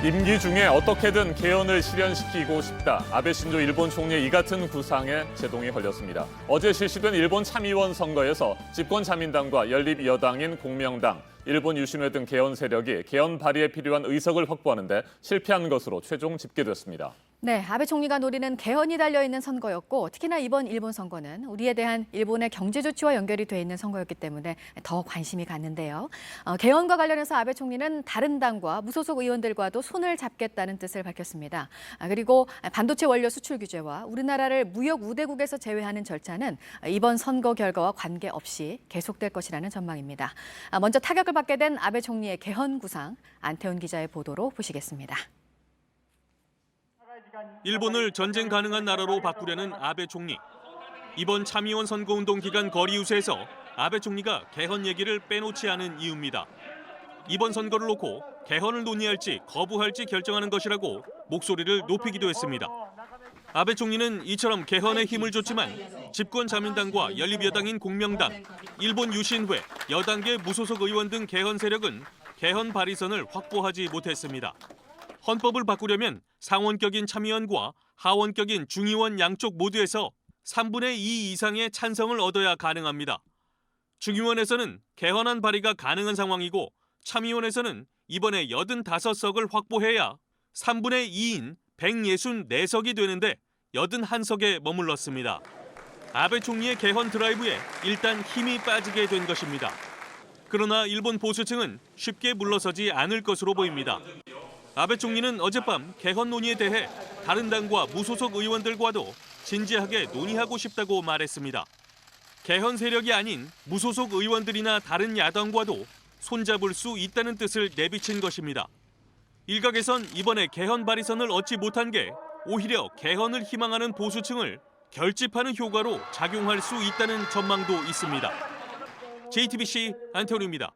임기 중에 어떻게든 개헌을 실현시키고 싶다. 아베 신조 일본 총리의 이 같은 구상에 제동이 걸렸습니다. 어제 실시된 일본 참의원 선거에서 집권 자민당과 연립 여당인 공명당, 일본 유신회 등 개헌 세력이 개헌 발의에 필요한 의석을 확보하는 데 실패한 것으로 최종 집계됐습니다. 네, 아베 총리가 노리는 개헌이 달려있는 선거였고 특히나 이번 일본 선거는 우리에 대한 일본의 경제 조치와 연결이 돼 있는 선거였기 때문에 더 관심이 갔는데요. 개헌과 관련해서 아베 총리는 다른 당과 무소속 의원들과도 손을 잡겠다는 뜻을 밝혔습니다. 그리고 반도체 원료 수출 규제와 우리나라를 무역 우대국에서 제외하는 절차는 이번 선거 결과와 관계없이 계속될 것이라는 전망입니다. 먼저 타격을 받게 된 아베 총리의 개헌 구상, 안태훈 기자의 보도로 보시겠습니다. 일본을 전쟁 가능한 나라로 바꾸려는 아베 총리. 이번 참의원 선거운동 기간 거리 유세에서 아베 총리가 개헌 얘기를 빼놓지 않은 이유입니다. 이번 선거를 놓고 개헌을 논의할지 거부할지 결정하는 것이라고 목소리를 높이기도 했습니다. 아베 총리는 이처럼 개헌에 힘을 줬지만 집권 자민당과 연립여당인 공명당, 일본 유신회, 여당계 무소속 의원 등 개헌 세력은 개헌 발의선을 확보하지 못했습니다. 헌법을 바꾸려면 상원격인 참의원과 하원격인 중의원 양쪽 모두에서 3분의 2 이상의 찬성을 얻어야 가능합니다. 중의원에서는 개헌안 발의가 가능한 상황이고 참의원에서는 이번에 85석을 확보해야 3분의 2인 164석이 되는데 81석에 머물렀습니다. 아베 총리의 개헌 드라이브에 일단 힘이 빠지게 된 것입니다. 그러나 일본 보수층은 쉽게 물러서지 않을 것으로 보입니다. 아베 총리는 어젯밤 개헌 논의에 대해 다른 당과 무소속 의원들과도 진지하게 논의하고 싶다고 말했습니다. 개헌 세력이 아닌 무소속 의원들이나 다른 야당과도 손잡을 수 있다는 뜻을 내비친 것입니다. 일각에선 이번에 개헌 발의선을 얻지 못한 게 오히려 개헌을 희망하는 보수층을 결집하는 효과로 작용할 수 있다는 전망도 있습니다. JTBC 안태훈입니다.